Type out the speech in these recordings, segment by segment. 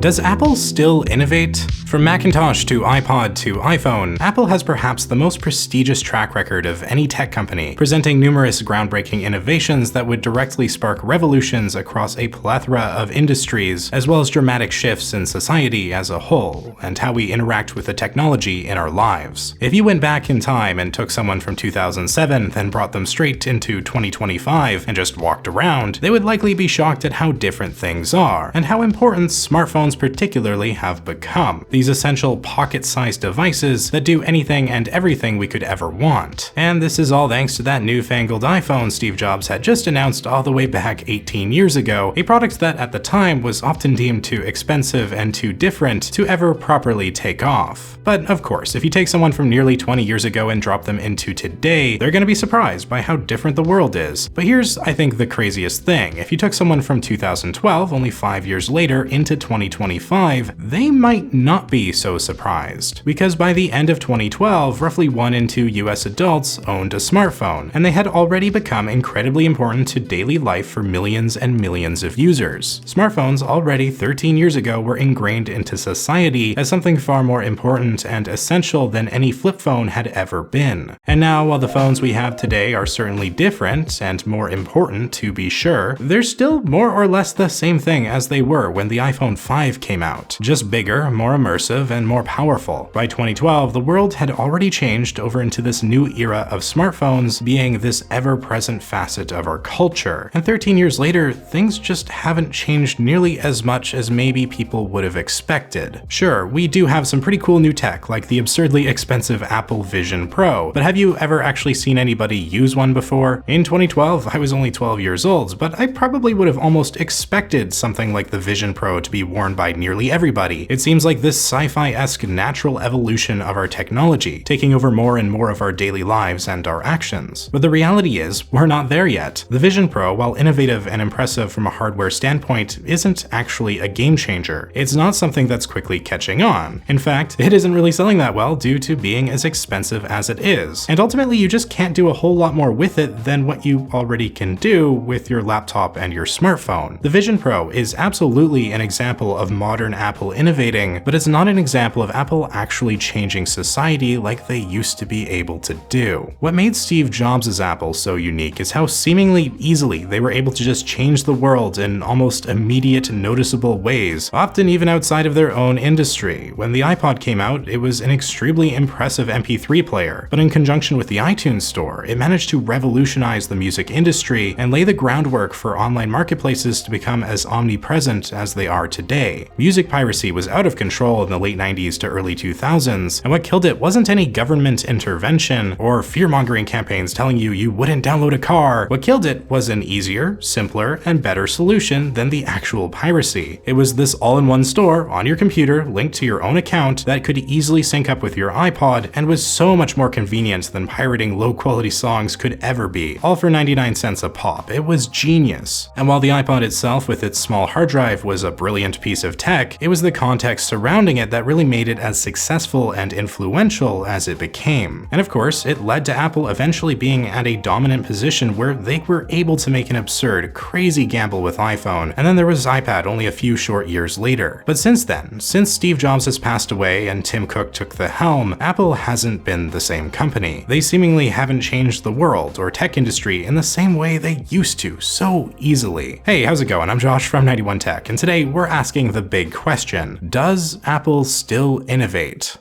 Does Apple still innovate? From Macintosh to iPod to iPhone, Apple has perhaps the most prestigious track record of any tech company, presenting numerous groundbreaking innovations that would directly spark revolutions across a plethora of industries, as well as dramatic shifts in society as a whole, and how we interact with the technology in our lives. If you went back in time and took someone from 2007, then brought them straight into 2025 and just walked around, they would likely be shocked at how different things are, and how important smartphones particularly have become. These essential pocket-sized devices that do anything and everything we could ever want. And this is all thanks to that newfangled iPhone Steve Jobs had just announced all the way back 18 years ago, a product that at the time was often deemed too expensive and too different to ever properly take off. But of course, if you take someone from nearly 20 years ago and drop them into today, they're gonna be surprised by how different the world is. But here's, I think, the craziest thing. If you took someone from 2012, only 5 years later, into 2025, they might not be so surprised. Because by the end of 2012, roughly 1 in 2 US adults owned a smartphone, and they had already become incredibly important to daily life for millions and millions of users. Smartphones already 13 years ago were ingrained into society as something far more important and essential than any flip phone had ever been. And now, while the phones we have today are certainly different and more important to be sure, they're still more or less the same thing as they were when the iPhone 5 came out. Just bigger, more immersive, and more powerful. By 2012, the world had already changed over into this new era of smartphones being this ever-present facet of our culture. And 13 years later, things just haven't changed nearly as much as maybe people would have expected. Sure, we do have some pretty cool new tech, like the absurdly expensive Apple Vision Pro, but have you ever actually seen anybody use one before? In 2012, I was only 12 years old, but I probably would have almost expected something like the Vision Pro to be worn by nearly everybody. It seems like this sci-fi-esque natural evolution of our technology, taking over more and more of our daily lives and our actions. But the reality is, we're not there yet. The Vision Pro, while innovative and impressive from a hardware standpoint, isn't actually a game changer. It's not something that's quickly catching on. In fact, it isn't really selling that well due to being as expensive as it is. And ultimately, you just can't do a whole lot more with it than what you already can do with your laptop and your smartphone. The Vision Pro is absolutely an example of modern Apple innovating, but it's not an example of Apple actually changing society like they used to be able to do. What made Steve Jobs' Apple so unique is how seemingly easily they were able to just change the world in almost immediate, noticeable ways, often even outside of their own industry. When the iPod came out, it was an extremely impressive MP3 player, but in conjunction with the iTunes Store, it managed to revolutionize the music industry and lay the groundwork for online marketplaces to become as omnipresent as they are today. Music piracy was out of control in the late 90s to early 2000s, and what killed it wasn't any government intervention or fear-mongering campaigns telling you wouldn't download a car. What killed it was an easier, simpler, and better solution than the actual piracy. It was this all-in-one store on your computer linked to your own account that could easily sync up with your iPod and was so much more convenient than pirating low-quality songs could ever be, all for 99 cents a pop. It was genius. And while the iPod itself with its small hard drive was a brilliant piece of tech, it was the context surrounding it that really made it as successful and influential as it became. And of course, it led to Apple eventually being at a dominant position where they were able to make an absurd, crazy gamble with iPhone, and then there was iPad only a few short years later. But since then, since Steve Jobs has passed away and Tim Cook took the helm, Apple hasn't been the same company. They seemingly haven't changed the world or tech industry in the same way they used to so easily. Hey, how's it going? I'm Josh from 91 Tech, and today we're asking the big question: does Apple still innovate?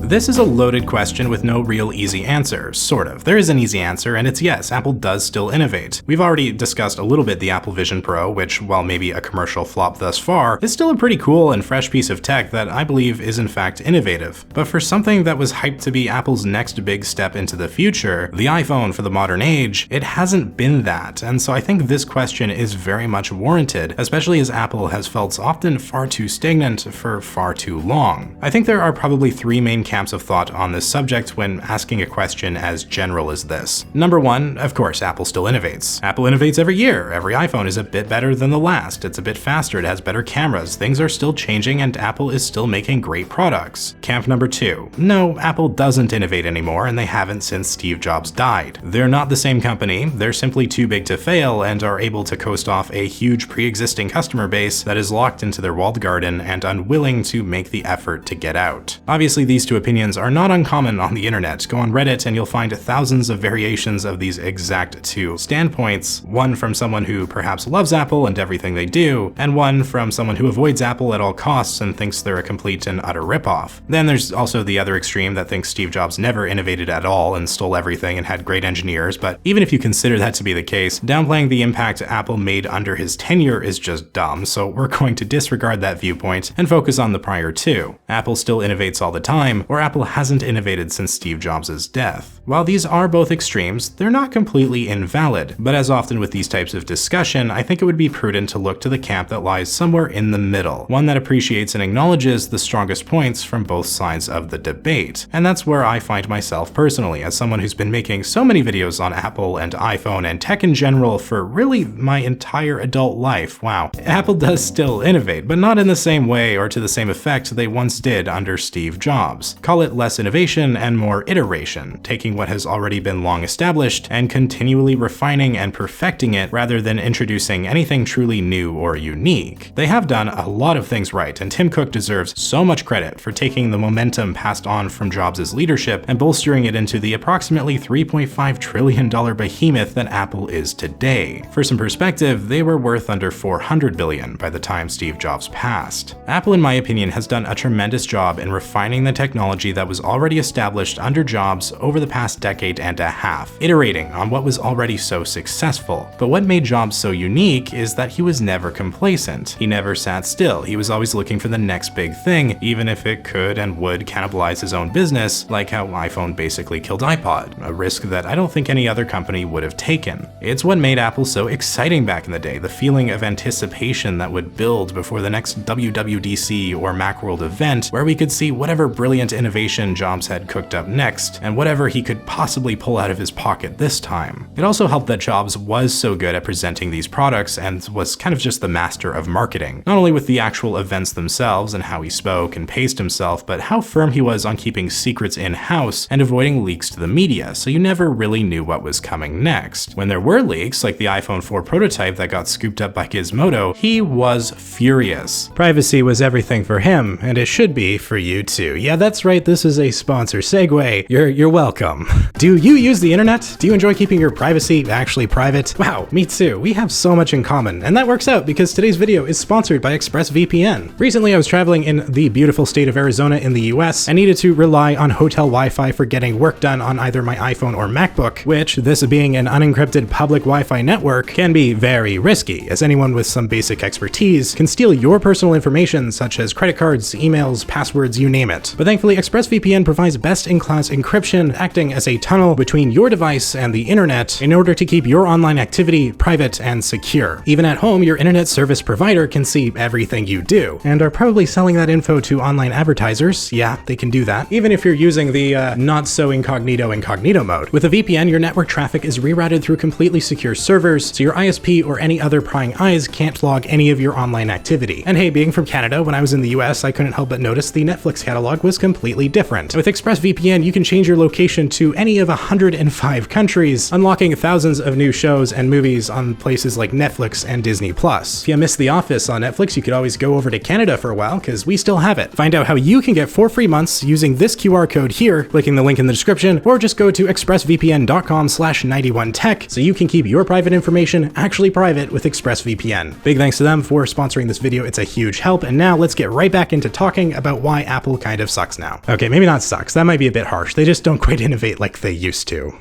This is a loaded question with no real easy answer, sort of. There is an easy answer, and it's yes, Apple does still innovate. We've already discussed a little bit the Apple Vision Pro, which, while maybe a commercial flop thus far, is still a pretty cool and fresh piece of tech that I believe is in fact innovative. But for something that was hyped to be Apple's next big step into the future, the iPhone for the modern age, it hasn't been that, and so I think this question is very much warranted, especially as Apple has felt often far too stagnant for far too long. I think there are probably 3 main categories camps of thought on this subject when asking a question as general as this. Number one, of course, Apple still innovates. Apple innovates every year. Every iPhone is a bit better than the last. It's a bit faster. It has better cameras. Things are still changing and Apple is still making great products. Camp number two, no, Apple doesn't innovate anymore and they haven't since Steve Jobs died. They're not the same company. They're simply too big to fail and are able to coast off a huge pre-existing customer base that is locked into their walled garden and unwilling to make the effort to get out. Obviously, these two opinions are not uncommon on the internet. Go on Reddit and you'll find thousands of variations of these exact two standpoints, one from someone who perhaps loves Apple and everything they do, and one from someone who avoids Apple at all costs and thinks they're a complete and utter ripoff. Then there's also the other extreme that thinks Steve Jobs never innovated at all and stole everything and had great engineers, but even if you consider that to be the case, downplaying the impact Apple made under his tenure is just dumb, so we're going to disregard that viewpoint and focus on the prior two. Apple still innovates all the time, or Apple hasn't innovated since Steve Jobs' death. While these are both extremes, they're not completely invalid, but as often with these types of discussion, I think it would be prudent to look to the camp that lies somewhere in the middle, one that appreciates and acknowledges the strongest points from both sides of the debate. And that's where I find myself personally, as someone who's been making so many videos on Apple and iPhone and tech in general for really my entire adult life. Wow. Apple does still innovate, but not in the same way or to the same effect they once did under Steve Jobs. Call it less innovation and more iteration, taking what has already been long established and continually refining and perfecting it rather than introducing anything truly new or unique. They have done a lot of things right, and Tim Cook deserves so much credit for taking the momentum passed on from Jobs' leadership and bolstering it into the approximately $3.5 trillion behemoth that Apple is today. For some perspective, they were worth under $400 billion by the time Steve Jobs passed. Apple, in my opinion, has done a tremendous job in refining the technology that was already established under Jobs over the past decade and a half, iterating on what was already so successful. But what made Jobs so unique is that he was never complacent. He never sat still. He was always looking for the next big thing, even if it could and would cannibalize his own business, like how iPhone basically killed iPod, a risk that I don't think any other company would have taken. It's what made Apple so exciting back in the day, the feeling of anticipation that would build before the next WWDC or Macworld event, where we could see whatever brilliant innovation Jobs had cooked up next, and whatever he could possibly pull out of his pocket this time. It also helped that Jobs was so good at presenting these products and was kind of just the master of marketing, not only with the actual events themselves and how he spoke and paced himself, but how firm he was on keeping secrets in-house and avoiding leaks to the media, so you never really knew what was coming next. When there were leaks, like the iPhone 4 prototype that got scooped up by Gizmodo, he was furious. Privacy was everything for him, and it should be for you too. Yeah, that's right, this is a sponsor segue. You're welcome. Do you use the internet? Do you enjoy keeping your privacy actually private? Wow, me too. We have so much in common, and that works out because today's video is sponsored by ExpressVPN. Recently, I was traveling in the beautiful state of Arizona in the US and needed to rely on hotel Wi-Fi for getting work done on either my iPhone or MacBook, which, this being an unencrypted public Wi-Fi network, can be very risky, as anyone with some basic expertise can steal your personal information such as credit cards, emails, passwords, you name it. But thankfully, ExpressVPN provides best-in-class encryption, acting as a tunnel between your device and the internet in order to keep your online activity private and secure. Even at home, your internet service provider can see everything you do, and are probably selling that info to online advertisers. Yeah, they can do that, even if you're using the not-so-incognito mode. With a VPN, your network traffic is rerouted through completely secure servers, so your ISP or any other prying eyes can't log any of your online activity. And hey, being from Canada, when I was in the US, I couldn't help but notice the Netflix catalog was completely different. With ExpressVPN, you can change your location to any of 105 countries, unlocking thousands of new shows and movies on places like Netflix and Disney+. If you missed The Office on Netflix, you could always go over to Canada for a while, because we still have it. Find out how you can get 4 free months using this QR code here, clicking the link in the description, or just go to expressvpn.com/91tech so you can keep your private information actually private with ExpressVPN. Big thanks to them for sponsoring this video. It's a huge help. And now let's get right back into talking about why Apple kind of sucks now. Okay, maybe not sucks. That might be a bit harsh. They just don't quite innovate like they used to.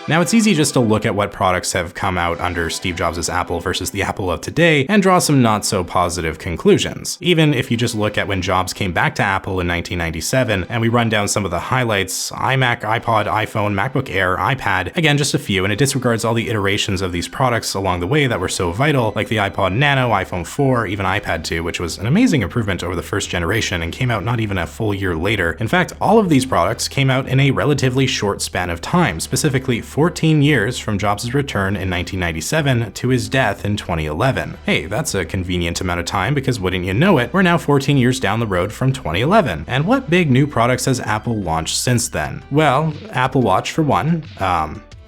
Now, it's easy just to look at what products have come out under Steve Jobs' Apple versus the Apple of today and draw some not so positive conclusions. Even if you just look at when Jobs came back to Apple in 1997 and we run down some of the highlights: iMac, iPod, iPhone, MacBook Air, iPad, again, just a few, and it disregards all the iterations of these products along the way that were so vital, like the iPod Nano, iPhone 4, even iPad 2, which was an amazing improvement over the first generation and came out not even a full year later. In fact, all of these products came out in a relatively short span of time, specifically 14 years from Jobs' return in 1997 to his death in 2011. Hey, that's a convenient amount of time because wouldn't you know it, we're now 14 years down the road from 2011. And what big new products has Apple launched since then? Well, Apple Watch for one.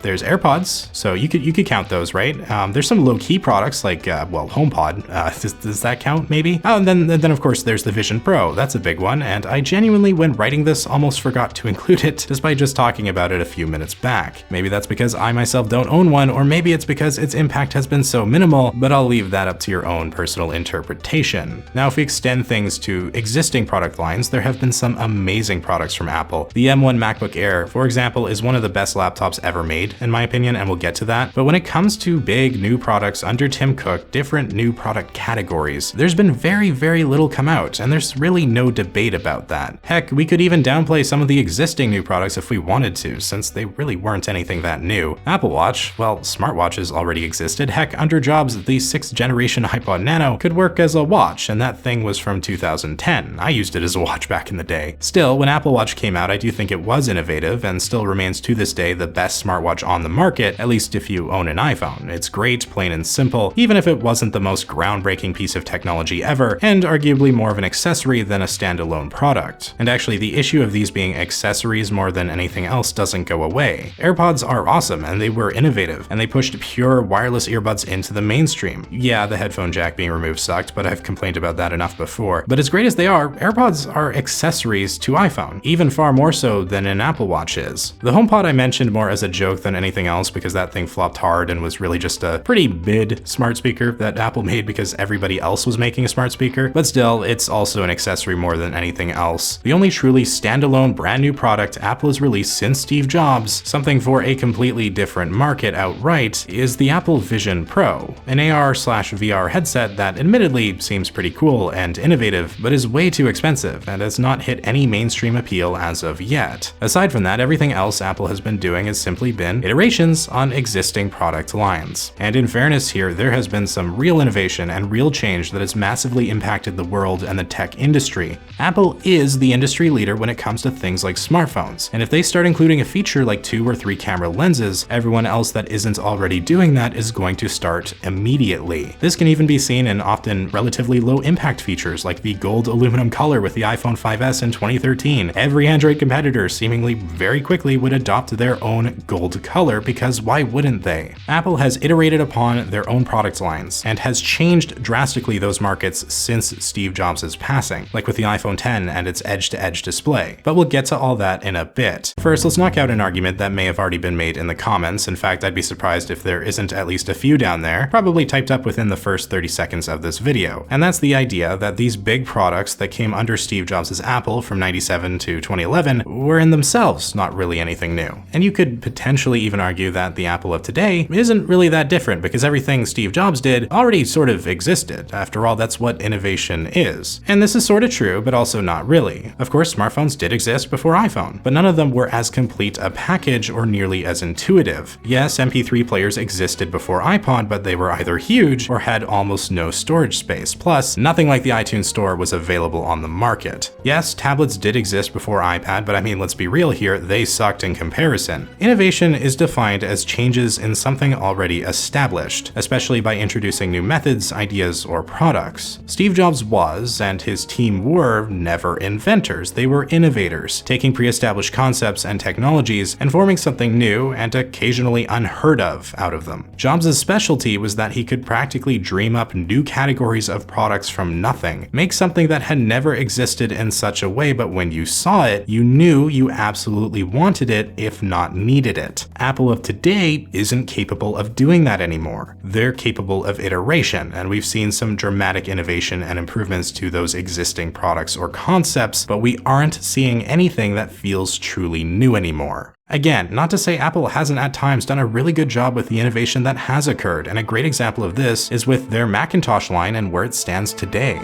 There's AirPods, so you could count those, right? There's some low-key products like, HomePod. Does that count, maybe? Oh, and then of course there's the Vision Pro. That's a big one, and I genuinely, when writing this, almost forgot to include it, despite just talking about it a few minutes back. Maybe that's because I myself don't own one, or maybe it's because its impact has been so minimal, but I'll leave that up to your own personal interpretation. Now, if we extend things to existing product lines, there have been some amazing products from Apple. The M1 MacBook Air, for example, is one of the best laptops ever made, in my opinion, and we'll get to that. But when it comes to big new products under Tim Cook, different new product categories, there's been very, very little come out, and there's really no debate about that. Heck, we could even downplay some of the existing new products if we wanted to, since they really weren't anything that new. Apple Watch, well, smartwatches already existed. Heck, under Jobs, the 6th generation iPod Nano could work as a watch, and that thing was from 2010. I used it as a watch back in the day. Still, when Apple Watch came out, I do think it was innovative, and still remains to this day the best smartwatch on the market, at least if you own an iPhone. It's great, plain and simple, even if it wasn't the most groundbreaking piece of technology ever, and arguably more of an accessory than a standalone product. And actually, the issue of these being accessories more than anything else doesn't go away. AirPods are awesome, and they were innovative, and they pushed pure wireless earbuds into the mainstream. Yeah, the headphone jack being removed sucked, but I've complained about that enough before. But as great as they are, AirPods are accessories to iPhone, even far more so than an Apple Watch is. The HomePod I mentioned more as a joke than anything else because that thing flopped hard and was really just a pretty mid smart speaker that Apple made because everybody else was making a smart speaker, but still, it's also an accessory more than anything else. The only truly standalone brand new product Apple has released since Steve Jobs, something for a completely different market outright, is the Apple Vision Pro, an AR/VR headset that admittedly seems pretty cool and innovative, but is way too expensive and has not hit any mainstream appeal as of yet. Aside from that, everything else Apple has been doing has simply been iterations on existing product lines. And in fairness here, there has been some real innovation and real change that has massively impacted the world and the tech industry. Apple is the industry leader when it comes to things like smartphones, and if they start including a feature like 2 or 3 camera lenses, everyone else that isn't already doing that is going to start immediately. This can even be seen in often relatively low impact features like the gold aluminum color with the iPhone 5S in 2013. Every Android competitor seemingly very quickly would adopt their own gold color because why wouldn't they? Apple has iterated upon their own product lines and has changed drastically those markets since Steve Jobs' passing, like with the iPhone 10 and its edge-to-edge display. But we'll get to all that in a bit. First, let's knock out an argument that may have already been made in the comments. In fact, I'd be surprised if there isn't at least a few down there, probably typed up within the first 30 seconds of this video. And that's the idea that these big products that came under Steve Jobs' Apple from 97 to 2011 were in themselves not really anything new. And you could potentially even argue that the Apple of today isn't really that different because everything Steve Jobs did already sort of existed. After all, that's what innovation is. And this is sort of true, but also not really. Of course, smartphones did exist before iPhone, but none of them were as complete a package or nearly as intuitive. Yes, MP3 players existed before iPod, but they were either huge or had almost no storage space. Plus, nothing like the iTunes Store was available on the market. Yes, tablets did exist before iPad, but I mean, let's be real here, they sucked in comparison. Innovation is defined as changes in something already established, especially by introducing new methods, ideas, or products. Steve Jobs was, and his team were, never inventors. They were innovators, taking pre-established concepts and technologies and forming something new and occasionally unheard of out of them. Jobs' specialty was that he could practically dream up new categories of products from nothing, make something that had never existed in such a way, but when you saw it, you knew you absolutely wanted it, if not needed it. Apple of today isn't capable of doing that anymore. They're capable of iteration, and we've seen some dramatic innovation and improvements to those existing products or concepts, but we aren't seeing anything that feels truly new anymore. Again, not to say Apple hasn't at times done a really good job with the innovation that has occurred, and a great example of this is with their Macintosh line and where it stands today.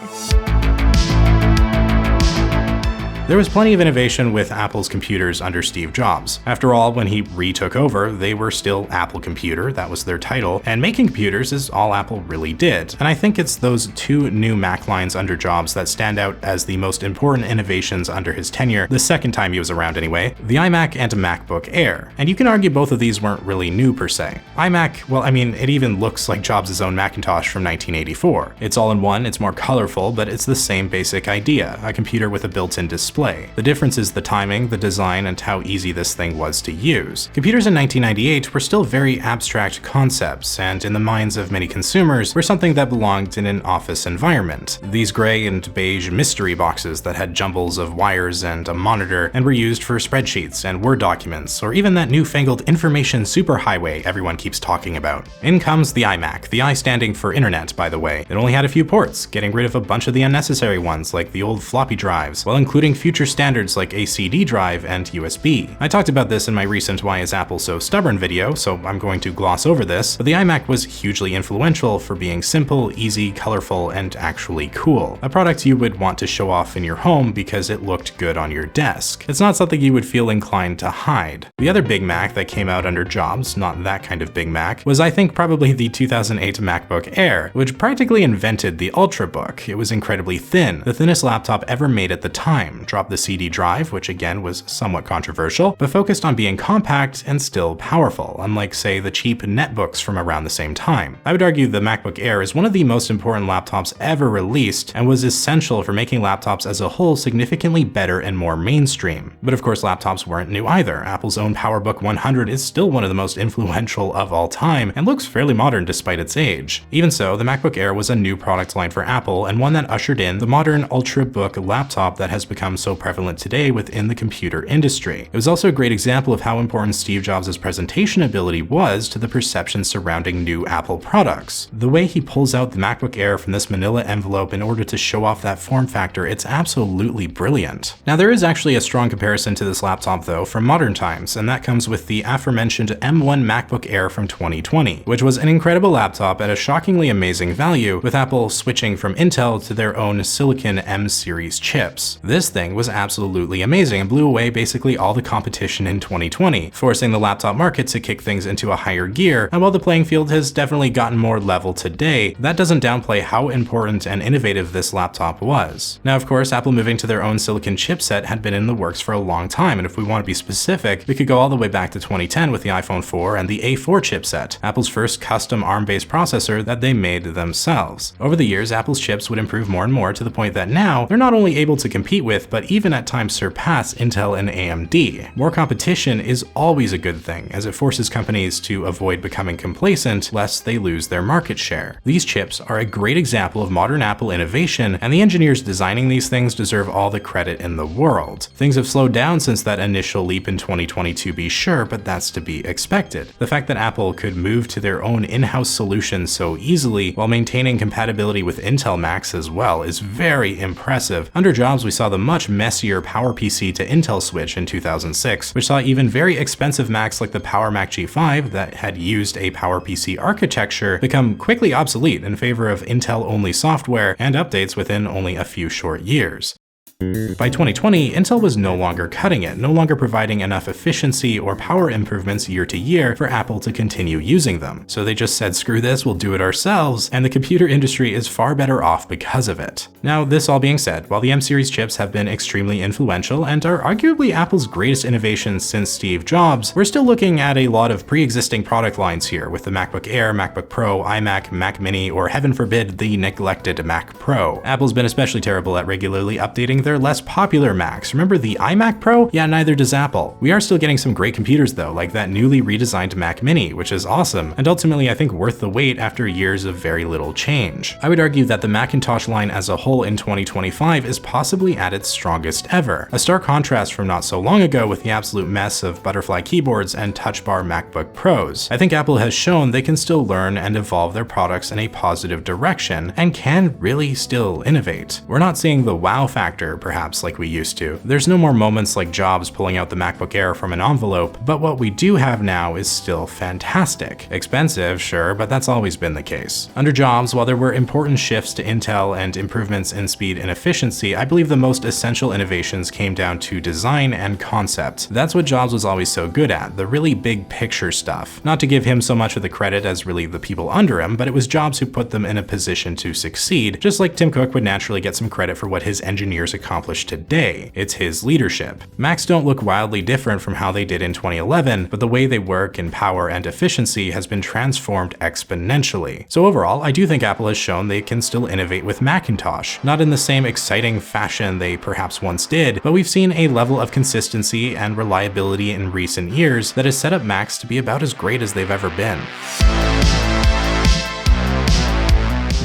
There was plenty of innovation with Apple's computers under Steve Jobs. After all, when he retook over, they were still Apple Computer, that was their title, and making computers is all Apple really did. And I think it's those two new Mac lines under Jobs that stand out as the most important innovations under his tenure, the second time he was around anyway, the iMac and MacBook Air. And you can argue both of these weren't really new per se. iMac, well, I mean, it even looks like Jobs' own Macintosh from 1984. It's all in one, it's more colorful, but it's the same basic idea, a computer with a built-in display. The difference is the timing, the design, and how easy this thing was to use. Computers in 1998 were still very abstract concepts, and in the minds of many consumers were something that belonged in an office environment. These gray and beige mystery boxes that had jumbles of wires and a monitor and were used for spreadsheets and Word documents, or even that newfangled information superhighway everyone keeps talking about. In comes the iMac, the I standing for Internet, by the way. It only had a few ports, getting rid of a bunch of the unnecessary ones like the old floppy drives, while including future standards like a CD drive and USB. I talked about this in my recent Why is Apple So Stubborn video, so I'm going to gloss over this, but the iMac was hugely influential for being simple, easy, colorful, and actually cool. A product you would want to show off in your home because it looked good on your desk. It's not something you would feel inclined to hide. The other Big Mac that came out under Jobs, not that kind of Big Mac, was I think probably the 2008 MacBook Air, which practically invented the Ultrabook. It was incredibly thin, the thinnest laptop ever made at the time, dropped the CD drive, which again was somewhat controversial, but focused on being compact and still powerful, unlike say the cheap netbooks from around the same time. I would argue the MacBook Air is one of the most important laptops ever released and was essential for making laptops as a whole significantly better and more mainstream. But of course laptops weren't new either. Apple's own PowerBook 100 is still one of the most influential of all time and looks fairly modern despite its age. Even so, the MacBook Air was a new product line for Apple and one that ushered in the modern Ultrabook laptop that has become so prevalent today within the computer industry. It was also a great example of how important Steve Jobs' presentation ability was to the perception surrounding new Apple products. The way he pulls out the MacBook Air from this manila envelope in order to show off that form factor, it's absolutely brilliant. Now there is actually a strong comparison to this laptop though from modern times, and that comes with the aforementioned M1 MacBook Air from 2020, which was an incredible laptop at a shockingly amazing value, with Apple switching from Intel to their own Silicon M series chips. This thing was absolutely amazing and blew away basically all the competition in 2020, forcing the laptop market to kick things into a higher gear. And while the playing field has definitely gotten more level today, that doesn't downplay how important and innovative this laptop was. Now of course, Apple moving to their own silicon chipset had been in the works for a long time, and if we want to be specific, we could go all the way back to 2010 with the iPhone 4 and the A4 chipset, Apple's first custom ARM-based processor that they made themselves. Over the years, Apple's chips would improve more and more to the point that now they're not only able to compete with, but even at times surpass Intel and AMD. More competition is always a good thing, as it forces companies to avoid becoming complacent lest they lose their market share. These chips are a great example of modern Apple innovation, and the engineers designing these things deserve all the credit in the world. Things have slowed down since that initial leap in 2020 to be sure, but that's to be expected. The fact that Apple could move to their own in-house solution so easily while maintaining compatibility with Intel Macs as well is very impressive. Under Jobs, we saw the much messier PowerPC to Intel switch in 2006, which saw even very expensive Macs like the Power Mac G5 that had used a PowerPC architecture become quickly obsolete in favor of Intel-only software and updates within only a few short years. By 2020, Intel was no longer cutting it, no longer providing enough efficiency or power improvements year to year for Apple to continue using them. So they just said, screw this, we'll do it ourselves, and the computer industry is far better off because of it. Now, this all being said, while the M-series chips have been extremely influential and are arguably Apple's greatest innovations since Steve Jobs, we're still looking at a lot of pre-existing product lines here with the MacBook Air, MacBook Pro, iMac, Mac Mini, or heaven forbid, the neglected Mac Pro. Apple's been especially terrible at regularly updating their less popular Macs. Remember the iMac Pro? Yeah, neither does Apple. We are still getting some great computers though, like that newly redesigned Mac Mini, which is awesome, and ultimately I think worth the wait after years of very little change. I would argue that the Macintosh line as a whole in 2025 is possibly at its strongest ever, a stark contrast from not so long ago with the absolute mess of butterfly keyboards and touch bar MacBook Pros. I think Apple has shown they can still learn and evolve their products in a positive direction and can really still innovate. We're not seeing the wow factor perhaps like we used to. There's no more moments like Jobs pulling out the MacBook Air from an envelope, but what we do have now is still fantastic. Expensive, sure, but that's always been the case. Under Jobs, while there were important shifts to Intel and improvements in speed and efficiency, I believe the most essential innovations came down to design and concept. That's what Jobs was always so good at, the really big picture stuff. Not to give him so much of the credit as really the people under him, but it was Jobs who put them in a position to succeed, just like Tim Cook would naturally get some credit for what his engineers accomplished today. It's his leadership. Macs don't look wildly different from how they did in 2011, but the way they work in power and efficiency has been transformed exponentially. So overall, I do think Apple has shown they can still innovate with Macintosh. Not in the same exciting fashion they perhaps once did, but we've seen a level of consistency and reliability in recent years that has set up Macs to be about as great as they've ever been.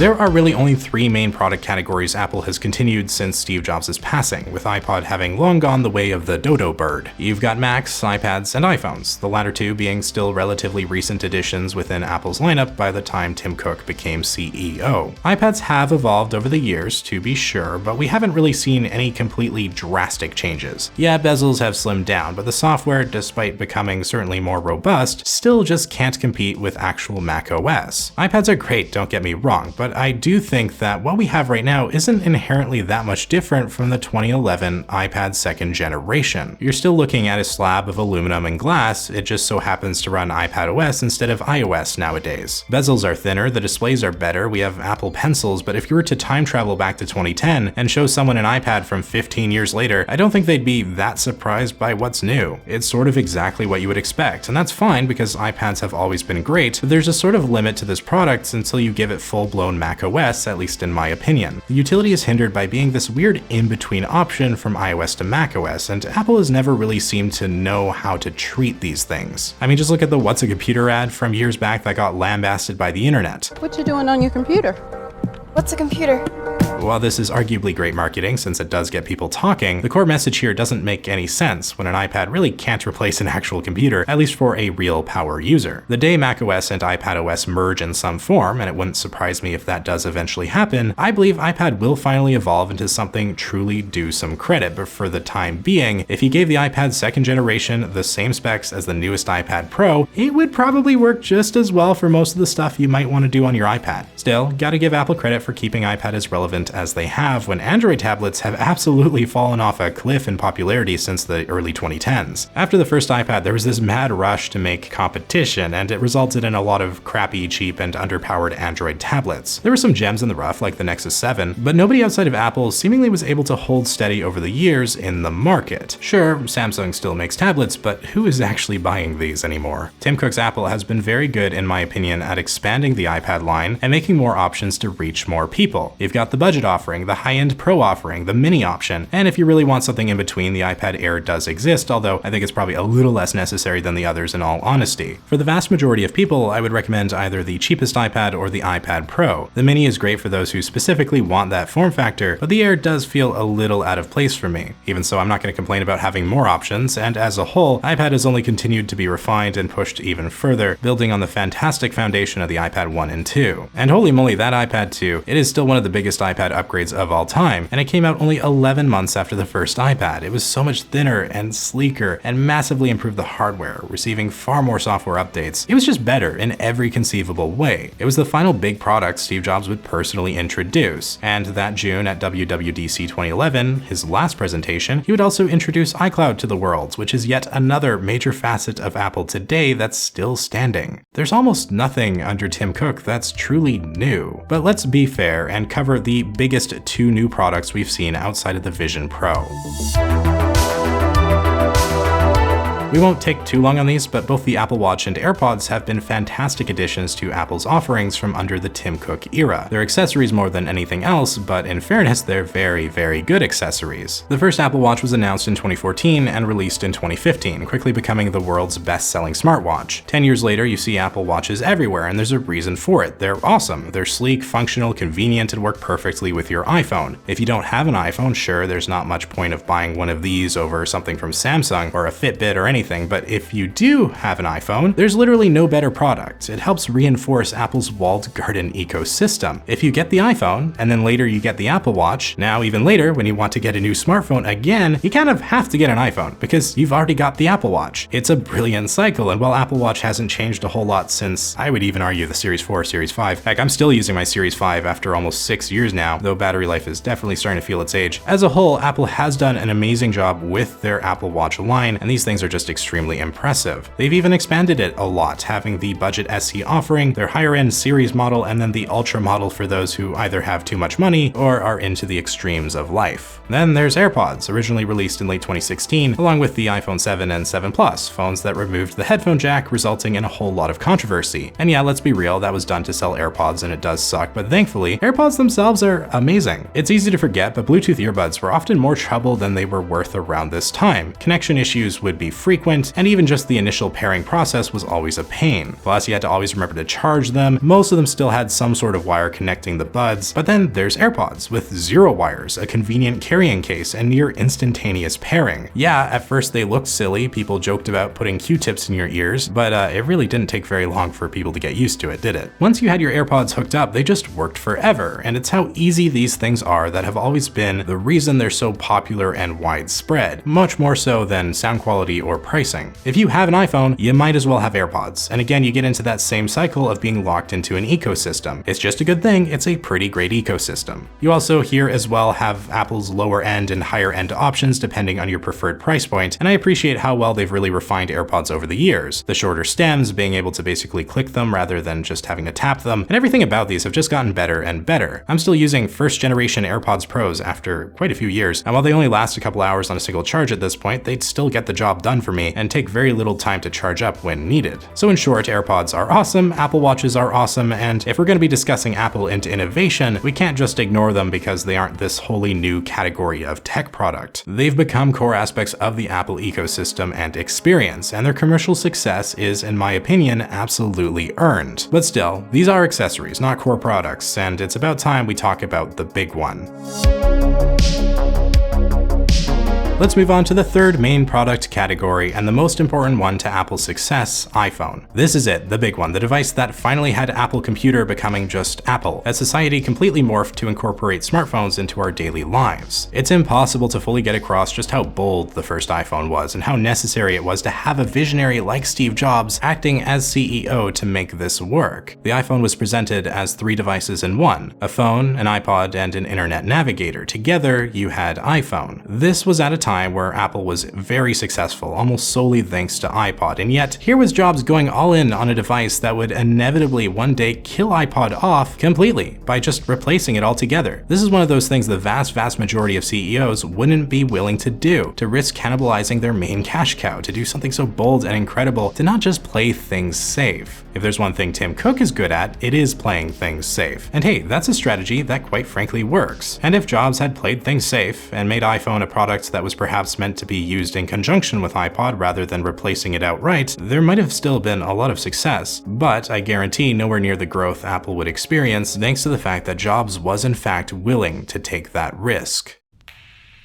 There are really only three main product categories Apple has continued since Steve Jobs' passing, with iPod having long gone the way of the dodo bird. You've got Macs, iPads, and iPhones, the latter two being still relatively recent additions within Apple's lineup by the time Tim Cook became CEO. iPads have evolved over the years, to be sure, but we haven't really seen any completely drastic changes. Yeah, bezels have slimmed down, but the software, despite becoming certainly more robust, still just can't compete with actual macOS. iPads are great, don't get me wrong, but I do think that what we have right now isn't inherently that much different from the 2011 iPad second generation. You're still looking at a slab of aluminum and glass, it just so happens to run iPadOS instead of iOS nowadays. Bezels are thinner, the displays are better, we have Apple Pencils, but if you were to time travel back to 2010 and show someone an iPad from 15 years later, I don't think they'd be that surprised by what's new. It's sort of exactly what you would expect, and that's fine because iPads have always been great, but there's a sort of limit to this product until you give it full-blown macOS, at least in my opinion. The utility is hindered by being this weird in-between option from iOS to macOS, and Apple has never really seemed to know how to treat these things. I mean, just look at the What's a Computer ad from years back that got lambasted by the internet. What you doing on your computer? What's a computer? While this is arguably great marketing since it does get people talking, the core message here doesn't make any sense when an iPad really can't replace an actual computer, at least for a real power user. The day macOS and iPadOS merge in some form, and it wouldn't surprise me if that does eventually happen, I believe iPad will finally evolve into something truly due some credit, but for the time being, if you gave the iPad second generation the same specs as the newest iPad Pro, it would probably work just as well for most of the stuff you might want to do on your iPad. Still, gotta give Apple credit for keeping iPad as relevant as they have when Android tablets have absolutely fallen off a cliff in popularity since the early 2010s. After the first iPad, there was this mad rush to make competition, and it resulted in a lot of crappy, cheap, and underpowered Android tablets. There were some gems in the rough like the Nexus 7, but nobody outside of Apple seemingly was able to hold steady over the years in the market. Sure, Samsung still makes tablets, but who is actually buying these anymore? Tim Cook's Apple has been very good, in my opinion, at expanding the iPad line and making more options to reach more people. You've got the budget offering, the high-end Pro offering, the mini option, and if you really want something in between, the iPad Air does exist, although I think it's probably a little less necessary than the others in all honesty. For the vast majority of people, I would recommend either the cheapest iPad or the iPad Pro. The mini is great for those who specifically want that form factor, but the Air does feel a little out of place for me. Even so, I'm not going to complain about having more options, and as a whole, iPad has only continued to be refined and pushed even further, building on the fantastic foundation of the iPad 1 and 2. And holy moly, that iPad 2, it is still one of the biggest iPad upgrades of all time, and it came out only 11 months after the first iPad. It was so much thinner and sleeker and massively improved the hardware, receiving far more software updates. It was just better in every conceivable way. It was the final big product Steve Jobs would personally introduce, and that June at WWDC 2011, his last presentation, he would also introduce iCloud to the world, which is yet another major facet of Apple today that's still standing. There's almost nothing under Tim Cook that's truly new. But let's be fair and cover the biggest two new products we've seen outside of the Vision Pro. We won't take too long on these, but both the Apple Watch and AirPods have been fantastic additions to Apple's offerings from under the Tim Cook era. They're accessories more than anything else, but in fairness, they're very, very good accessories. The first Apple Watch was announced in 2014 and released in 2015, quickly becoming the world's best-selling smartwatch. 10 years later, you see Apple Watches everywhere, and there's a reason for it. They're awesome. They're sleek, functional, convenient, and work perfectly with your iPhone. If you don't have an iPhone, sure, there's not much point of buying one of these over something from Samsung or a Fitbit or anything, but if you do have an iPhone, there's literally no better product. It helps reinforce Apple's walled garden ecosystem. If you get the iPhone, and then later you get the Apple Watch, now even later, when you want to get a new smartphone again, you kind of have to get an iPhone because you've already got the Apple Watch. It's a brilliant cycle, and while Apple Watch hasn't changed a whole lot since, I would even argue, the Series 4, Series 5. Heck, I'm still using my Series 5 after almost 6 years now, though battery life is definitely starting to feel its age. As a whole, Apple has done an amazing job with their Apple Watch line, and these things are just extremely impressive. They've even expanded it a lot, having the Budget SE offering, their higher-end series model, and then the Ultra model for those who either have too much money or are into the extremes of life. Then there's AirPods, originally released in late 2016, along with the iPhone 7 and 7 Plus, phones that removed the headphone jack, resulting in a whole lot of controversy. And yeah, let's be real, that was done to sell AirPods and it does suck, but thankfully, AirPods themselves are amazing. It's easy to forget, but Bluetooth earbuds were often more trouble than they were worth around this time. Connection issues would be frequent, and even just the initial pairing process was always a pain. Plus, you had to always remember to charge them. Most of them still had some sort of wire connecting the buds, but then there's AirPods with 0 wires, a convenient carrying case, and near instantaneous pairing. Yeah, at first they looked silly. People joked about putting Q-tips in your ears, but it really didn't take very long for people to get used to it, did it? Once you had your AirPods hooked up, they just worked forever, and it's how easy these things are that have always been the reason they're so popular and widespread, much more so than sound quality or pricing. If you have an iPhone, you might as well have AirPods, and again, you get into that same cycle of being locked into an ecosystem. It's just a good thing, it's a pretty great ecosystem. You also here as well have Apple's lower end and higher end options depending on your preferred price point, and I appreciate how well they've really refined AirPods over the years. The shorter stems, being able to basically click them rather than just having to tap them, and everything about these have just gotten better and better. I'm still using first generation AirPods Pros after quite a few years, and while they only last a couple hours on a single charge at this point, they'd still get the job done for me and take very little time to charge up when needed. So in short, AirPods are awesome, Apple Watches are awesome, and if we're going to be discussing Apple into innovation, we can't just ignore them because they aren't this wholly new category of tech product. They've become core aspects of the Apple ecosystem and experience, and their commercial success is, in my opinion, absolutely earned. But still, these are accessories, not core products, and it's about time we talk about the big one. Let's move on to the third main product category and the most important one to Apple's success, iPhone. This is it, the big one, the device that finally had Apple Computer becoming just Apple, as society completely morphed to incorporate smartphones into our daily lives. It's impossible to fully get across just how bold the first iPhone was and how necessary it was to have a visionary like Steve Jobs acting as CEO to make this work. The iPhone was presented as 3 devices in one, a phone, an iPod, and an internet navigator. Together, you had iPhone. This was at a time where Apple was very successful, almost solely thanks to iPod, and yet here was Jobs going all in on a device that would inevitably one day kill iPod off completely by just replacing it altogether. This is one of those things the vast majority of CEOs wouldn't be willing to do, to risk cannibalizing their main cash cow, to do something so bold and incredible, to not just play things safe. If there's one thing Tim Cook is good at, it is playing things safe. And hey, that's a strategy that quite frankly works. And if Jobs had played things safe and made iPhone a product that was perhaps meant to be used in conjunction with iPod rather than replacing it outright, there might have still been a lot of success. But I guarantee nowhere near the growth Apple would experience thanks to the fact that Jobs was in fact willing to take that risk.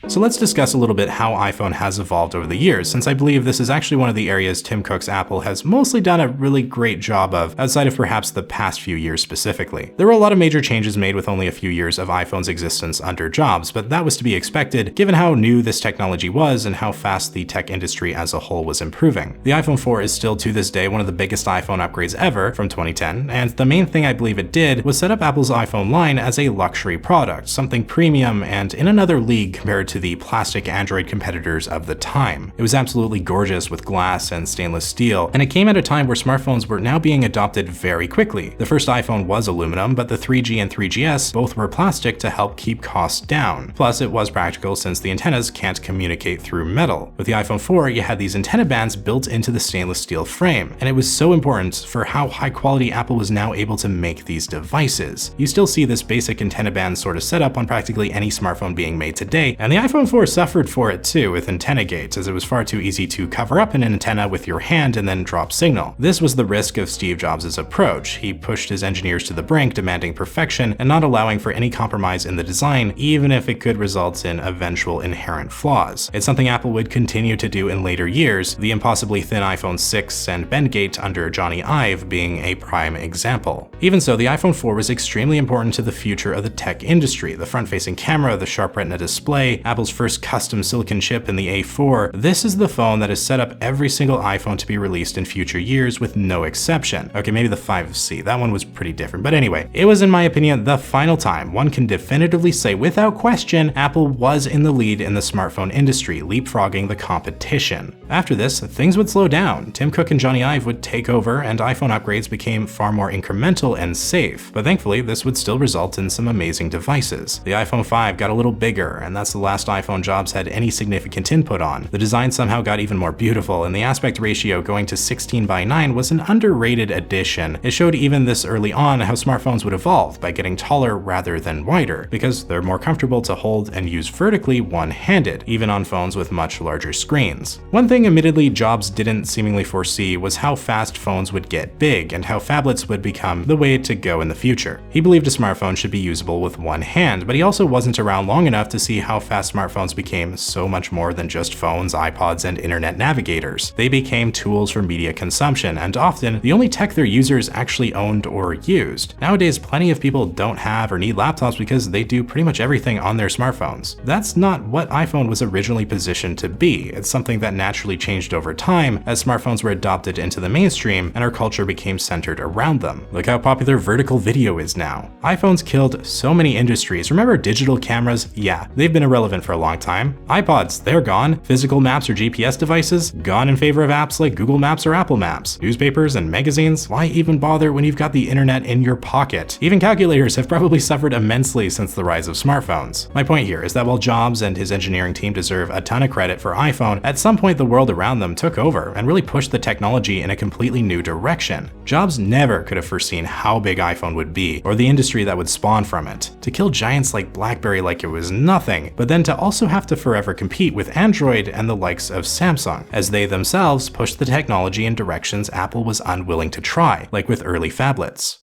So let's discuss a little bit how iPhone has evolved over the years, since I believe this is actually one of the areas Tim Cook's Apple has mostly done a really great job of, outside of perhaps the past few years specifically. There were a lot of major changes made with only a few years of iPhone's existence under Jobs, but that was to be expected given how new this technology was and how fast the tech industry as a whole was improving. The iPhone 4 is still to this day one of the biggest iPhone upgrades ever from 2010, and the main thing I believe it did was set up Apple's iPhone line as a luxury product, something premium and in another league compared to to the plastic Android competitors of the time. It was absolutely gorgeous with glass and stainless steel, and it came at a time where smartphones were now being adopted very quickly. The first iPhone was aluminum, but the 3G and 3GS both were plastic to help keep costs down. Plus, it was practical since the antennas can't communicate through metal. With the iPhone 4, you had these antenna bands built into the stainless steel frame, and it was so important for how high quality Apple was now able to make these devices. You still see this basic antenna band sort of setup on practically any smartphone being made today, and the iPhone 4 suffered for it too with antenna gates, as it was far too easy to cover up an antenna with your hand and then drop signal. This was the risk of Steve Jobs' approach. He pushed his engineers to the brink, demanding perfection and not allowing for any compromise in the design, even if it could result in eventual inherent flaws. It's something Apple would continue to do in later years, the impossibly thin iPhone 6 and bendgate under Johnny Ive being a prime example. Even so, the iPhone 4 was extremely important to the future of the tech industry. The front-facing camera, the sharp retina display, Apple's first custom silicon chip in the A4, this is the phone that has set up every single iPhone to be released in future years with no exception. Okay, maybe the 5C, that one was pretty different, but anyway, it was in my opinion the final time one can definitively say without question Apple was in the lead in the smartphone industry, leapfrogging the competition. After this, things would slow down. Tim Cook and Johnny Ive would take over, and iPhone upgrades became far more incremental and safe, but thankfully this would still result in some amazing devices. The iPhone 5 got a little bigger, and that's the last iPhone Jobs had any significant input on. The design somehow got even more beautiful, and the aspect ratio going to 16:9 was an underrated addition. It showed even this early on how smartphones would evolve by getting taller rather than wider, because they're more comfortable to hold and use vertically one-handed, even on phones with much larger screens. One thing admittedly Jobs didn't seemingly foresee was how fast phones would get big and how phablets would become the way to go in the future. He believed a smartphone should be usable with one hand, but he also wasn't around long enough to see how fast smartphones became so much more than just phones, iPods, and internet navigators. They became tools for media consumption, and often the only tech their users actually owned or used. Nowadays, plenty of people don't have or need laptops because they do pretty much everything on their smartphones. That's not what iPhone was originally positioned to be. It's something that naturally changed over time as smartphones were adopted into the mainstream and our culture became centered around them. Look how popular vertical video is now. iPhones killed so many industries. Remember digital cameras? Yeah, they've been irrelevant for a long time. iPods, they're gone. Physical maps or GPS devices, gone in favor of apps like Google Maps or Apple Maps. Newspapers and magazines, why even bother when you've got the internet in your pocket? Even calculators have probably suffered immensely since the rise of smartphones. My point here is that while Jobs and his engineering team deserve a ton of credit for iPhone, at some point the world around them took over and really pushed the technology in a completely new direction. Jobs never could have foreseen how big iPhone would be or the industry that would spawn from it. To kill giants like BlackBerry like it was nothing, but then to also have to forever compete with Android and the likes of Samsung, as they themselves pushed the technology in directions Apple was unwilling to try, like with early phablets.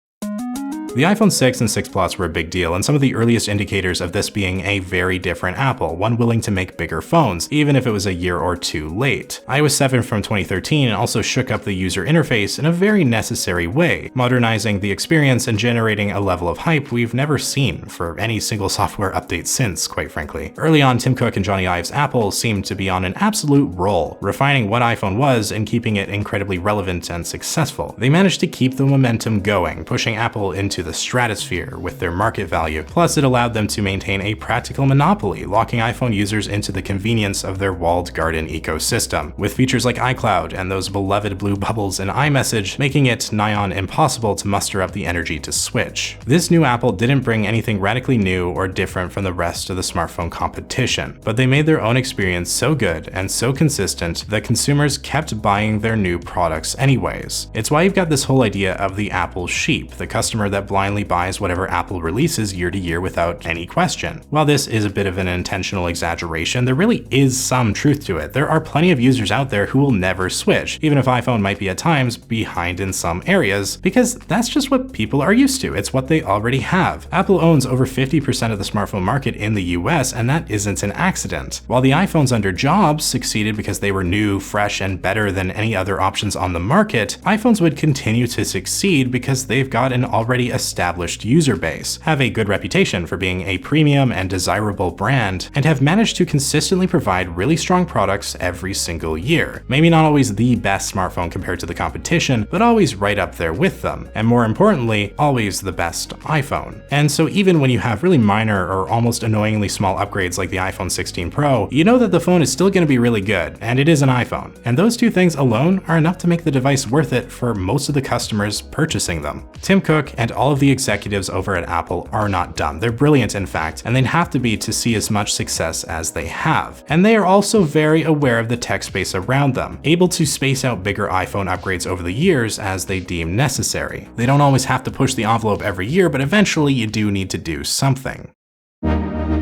The iPhone 6 and 6 Plus were a big deal, and some of the earliest indicators of this being a very different Apple, one willing to make bigger phones, even if it was a year or two late. iOS 7 from 2013 also shook up the user interface in a very necessary way, modernizing the experience and generating a level of hype we've never seen for any single software update since, quite frankly. Early on, Tim Cook and Johnny Ive's Apple seemed to be on an absolute roll, refining what iPhone was and keeping it incredibly relevant and successful. They managed to keep the momentum going, pushing Apple into the stratosphere with their market value. Plus, it allowed them to maintain a practical monopoly, locking iPhone users into the convenience of their walled garden ecosystem, with features like iCloud and those beloved blue bubbles in iMessage, making it nigh on impossible to muster up the energy to switch. This new Apple didn't bring anything radically new or different from the rest of the smartphone competition, but they made their own experience so good and so consistent that consumers kept buying their new products anyways. It's why you've got this whole idea of the Apple sheep, the customer that blindly buys whatever Apple releases year to year without any question. While this is a bit of an intentional exaggeration, there really is some truth to it. There are plenty of users out there who will never switch, even if iPhone might be at times behind in some areas, because that's just what people are used to. It's what they already have. Apple owns over 50% of the smartphone market in the US, and that isn't an accident. While the iPhones under Jobs succeeded because they were new, fresh, and better than any other options on the market, iPhones would continue to succeed because they've got an already established user base, have a good reputation for being a premium and desirable brand, and have managed to consistently provide really strong products every single year. Maybe not always the best smartphone compared to the competition, but always right up there with them, and more importantly, always the best iPhone. And so even when you have really minor or almost annoyingly small upgrades like the iPhone 16 Pro, you know that the phone is still going to be really good, and it is an iPhone. And those two things alone are enough to make the device worth it for most of the customers purchasing them. Tim Cook and all of the executives over at Apple are not dumb. They're brilliant, in fact, and they'd have to be to see as much success as they have. And they are also very aware of the tech space around them, able to space out bigger iPhone upgrades over the years as they deem necessary. They don't always have to push the envelope every year, but eventually you do need to do something.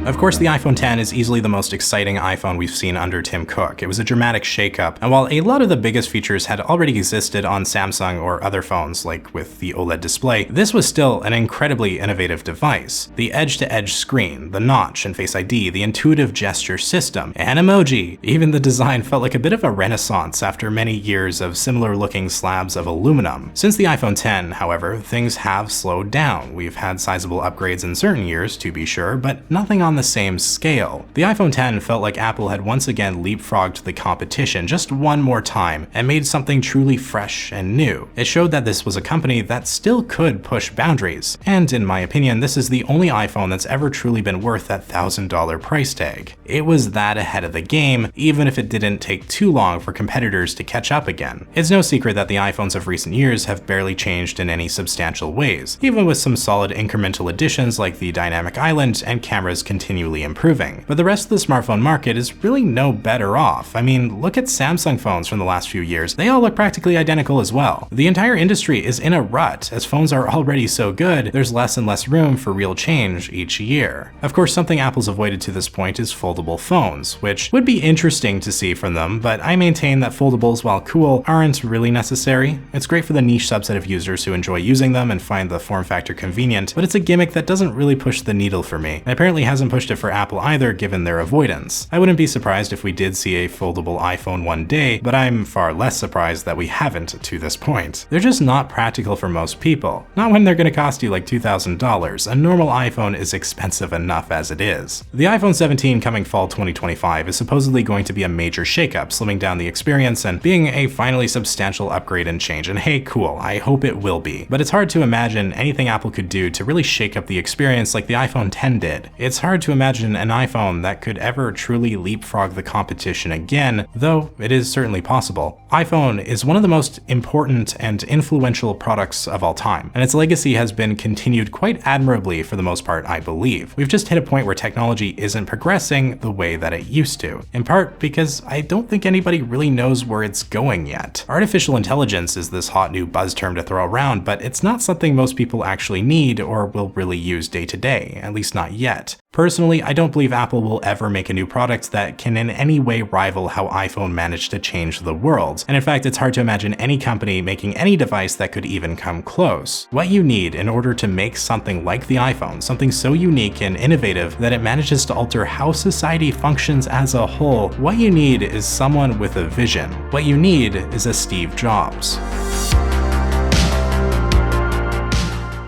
Of course, the iPhone X is easily the most exciting iPhone we've seen under Tim Cook. It was a dramatic shakeup, and while a lot of the biggest features had already existed on Samsung or other phones, like with the OLED display, this was still an incredibly innovative device. The edge-to-edge screen, the notch and Face ID, the intuitive gesture system, and emoji. Even the design felt like a bit of a renaissance after many years of similar-looking slabs of aluminum. Since the iPhone X, however, things have slowed down. We've had sizable upgrades in certain years, to be sure, but nothing on the same scale. The iPhone X felt like Apple had once again leapfrogged the competition just one more time and made something truly fresh and new. It showed that this was a company that still could push boundaries, and in my opinion, this is the only iPhone that's ever truly been worth that $1,000 price tag. It was that ahead of the game, even if it didn't take too long for competitors to catch up again. It's no secret that the iPhones of recent years have barely changed in any substantial ways, even with some solid incremental additions like the dynamic island and cameras continually improving. But the rest of the smartphone market is really no better off. I mean, look at Samsung phones from the last few years. They all look practically identical as well. The entire industry is in a rut. As phones are already so good, there's less and less room for real change each year. Of course, something Apple's avoided to this point is foldable phones, which would be interesting to see from them, but I maintain that foldables, while cool, aren't really necessary. It's great for the niche subset of users who enjoy using them and find the form factor convenient, but it's a gimmick that doesn't really push the needle for me. It apparently hasn't pushed it for Apple either, given their avoidance. I wouldn't be surprised if we did see a foldable iPhone one day, but I'm far less surprised that we haven't to this point. They're just not practical for most people. Not when they're gonna cost you like $2,000. A normal iPhone is expensive enough as it is. The iPhone 17 coming fall 2025 is supposedly going to be a major shakeup, slimming down the experience and being a finally substantial upgrade and change, and hey, cool, I hope it will be. But it's hard to imagine anything Apple could do to really shake up the experience like the iPhone X did. It's hard to imagine an iPhone that could ever truly leapfrog the competition again, though it is certainly possible. iPhone is one of the most important and influential products of all time, and its legacy has been continued quite admirably for the most part, I believe. We've just hit a point where technology isn't progressing the way that it used to, in part because I don't think anybody really knows where it's going yet. Artificial intelligence is this hot new buzz term to throw around, but it's not something most people actually need or will really use day to day, at least not yet. Personally, I don't believe Apple will ever make a new product that can in any way rival how iPhone managed to change the world. And in fact, it's hard to imagine any company making any device that could even come close. What you need in order to make something like the iPhone, something so unique and innovative that it manages to alter how society functions as a whole, what you need is someone with a vision. What you need is a Steve Jobs.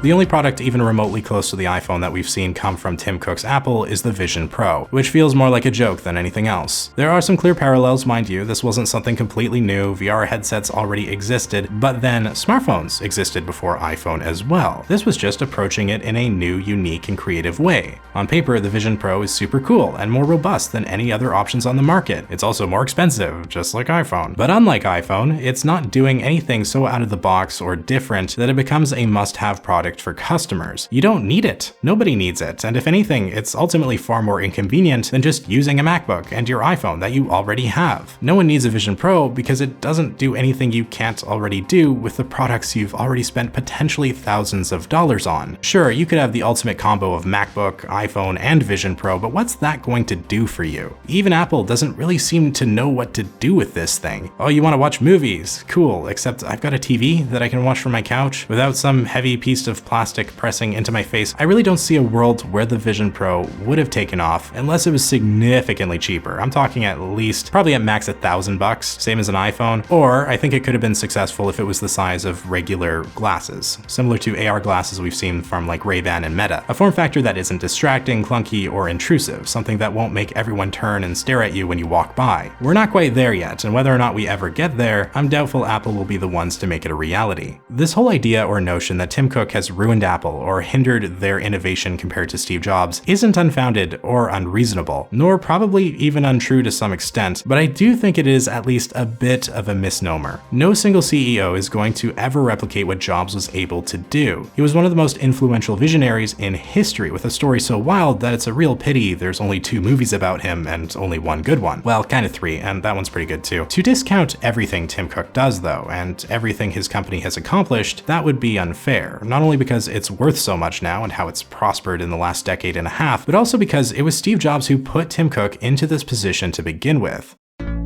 The only product even remotely close to the iPhone that we've seen come from Tim Cook's Apple is the Vision Pro, which feels more like a joke than anything else. There are some clear parallels, mind you. This wasn't something completely new. VR headsets already existed, but then smartphones existed before iPhone as well. This was just approaching it in a new, unique, and creative way. On paper, the Vision Pro is super cool and more robust than any other options on the market. It's also more expensive, just like iPhone. But unlike iPhone, it's not doing anything so out of the box or different that it becomes a must-have product for customers. You don't need it. Nobody needs it. And if anything, it's ultimately far more inconvenient than just using a MacBook and your iPhone that you already have. No one needs a Vision Pro because it doesn't do anything you can't already do with the products you've already spent potentially thousands of dollars on. Sure, you could have the ultimate combo of MacBook, iPhone, and Vision Pro, but what's that going to do for you? Even Apple doesn't really seem to know what to do with this thing. Oh, you want to watch movies? Cool, except I've got a TV that I can watch from my couch without some heavy piece of with plastic pressing into my face, I really don't see a world where the Vision Pro would have taken off unless it was significantly cheaper. I'm talking at least, probably at max $1,000, same as an iPhone, or I think it could have been successful if it was the size of regular glasses, similar to AR glasses we've seen from like Ray-Ban and Meta. A form factor that isn't distracting, clunky, or intrusive, something that won't make everyone turn and stare at you when you walk by. We're not quite there yet, and whether or not we ever get there, I'm doubtful Apple will be the ones to make it a reality. This whole idea or notion that Tim Cook has ruined Apple or hindered their innovation compared to Steve Jobs isn't unfounded or unreasonable, nor probably even untrue to some extent, but I do think it is at least a bit of a misnomer. No single CEO is going to ever replicate what Jobs was able to do. He was one of the most influential visionaries in history, with a story so wild that it's a real pity there's only 2 movies about him and only 1 good one. Well, kind of 3, and that one's pretty good too. To discount everything Tim Cook does though, and everything his company has accomplished, that would be unfair, not only because it's worth so much now and how it's prospered in the last decade and a half, but also because it was Steve Jobs who put Tim Cook into this position to begin with.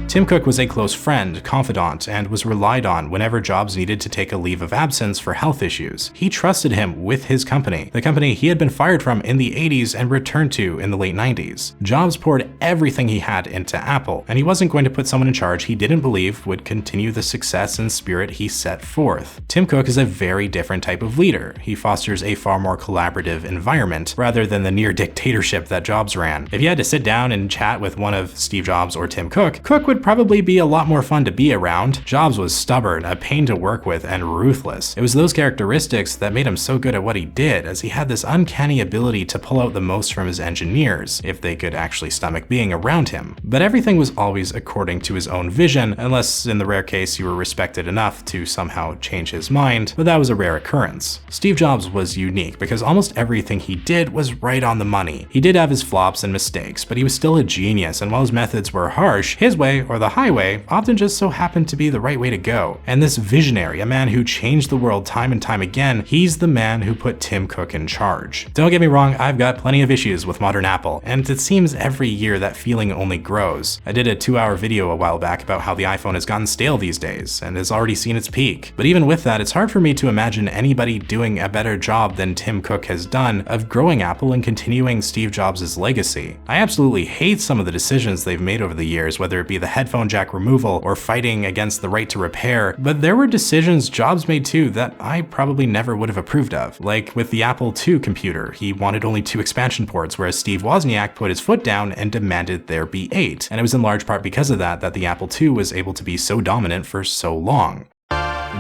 Tim Cook was a close friend, confidant, and was relied on whenever Jobs needed to take a leave of absence for health issues. He trusted him with his company, the company he had been fired from in the 80s and returned to in the late 90s. Jobs poured everything he had into Apple, and he wasn't going to put someone in charge he didn't believe would continue the success and spirit he set forth. Tim Cook is a very different type of leader. He fosters a far more collaborative environment, rather than the near dictatorship that Jobs ran. If you had to sit down and chat with one of Steve Jobs or Tim Cook, Cook would probably be a lot more fun to be around. Jobs was stubborn, a pain to work with, and ruthless. It was those characteristics that made him so good at what he did, as he had this uncanny ability to pull out the most from his engineers, if they could actually stomach being around him. But everything was always according to his own vision, unless in the rare case you were respected enough to somehow change his mind, but that was a rare occurrence. Steve Jobs was unique because almost everything he did was right on the money. He did have his flops and mistakes, but he was still a genius, and while his methods were harsh, his way, or the highway, often just so happened to be the right way to go. And this visionary, a man who changed the world time and time again, he's the man who put Tim Cook in charge. Don't get me wrong, I've got plenty of issues with modern Apple, and it seems every year that feeling only grows. I did a 2-hour video a while back about how the iPhone has gotten stale these days, and has already seen its peak. But even with that, it's hard for me to imagine anybody doing a better job than Tim Cook has done of growing Apple and continuing Steve Jobs' legacy. I absolutely hate some of the decisions they've made over the years, whether it be the headphone jack removal or fighting against the right to repair, but there were decisions Jobs made too that I probably never would have approved of. Like with the Apple II computer, he wanted only 2 expansion ports, whereas Steve Wozniak put his foot down and demanded there be 8. And it was in large part because of that the Apple II was able to be so dominant for so long.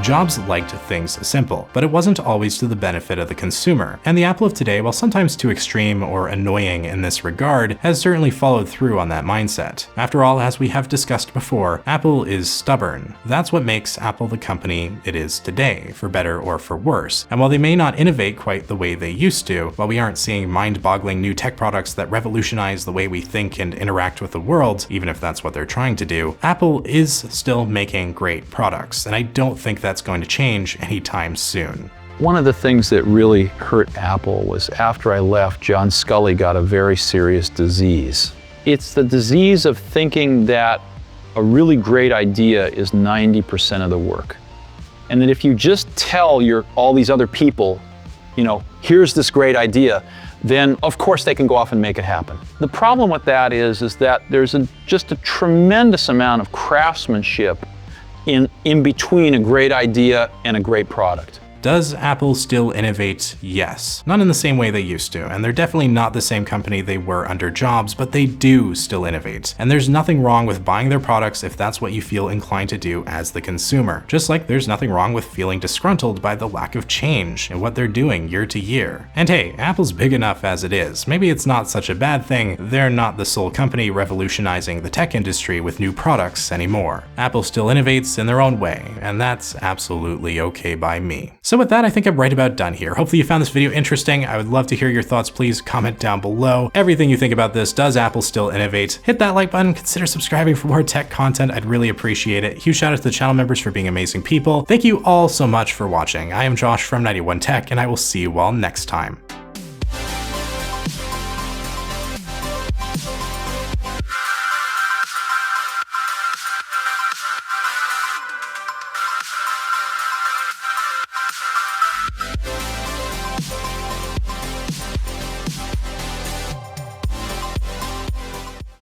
Jobs liked things simple, but it wasn't always to the benefit of the consumer. And the Apple of today, while sometimes too extreme or annoying in this regard, has certainly followed through on that mindset. After all, as we have discussed before, Apple is stubborn. That's what makes Apple the company it is today, for better or for worse. And while they may not innovate quite the way they used to, while we aren't seeing mind-boggling new tech products that revolutionize the way we think and interact with the world, even if that's what they're trying to do, Apple is still making great products, and I don't think that's going to change anytime soon. One of the things that really hurt Apple was after I left, John Sculley got a very serious disease. It's the disease of thinking that a really great idea is 90% of the work. And that if you just tell all these other people, here's this great idea, then of course they can go off and make it happen. The problem with that is that there's just a tremendous amount of craftsmanship in between a great idea and a great product. Does Apple still innovate? Yes. Not in the same way they used to, and they're definitely not the same company they were under Jobs, but they do still innovate. And there's nothing wrong with buying their products if that's what you feel inclined to do as the consumer. Just like there's nothing wrong with feeling disgruntled by the lack of change in what they're doing year to year. And hey, Apple's big enough as it is. Maybe it's not such a bad thing. They're not the sole company revolutionizing the tech industry with new products anymore. Apple still innovates in their own way, and that's absolutely okay by me. So with that, I think I'm right about done here. Hopefully you found this video interesting. I would love to hear your thoughts. Please comment down below everything you think about this. Does Apple still innovate? Hit that like button, consider subscribing for more tech content. I'd really appreciate it. Huge shout out to the channel members for being amazing people. Thank you all so much for watching. I am Josh from 91 Tech, and I will see you all next time.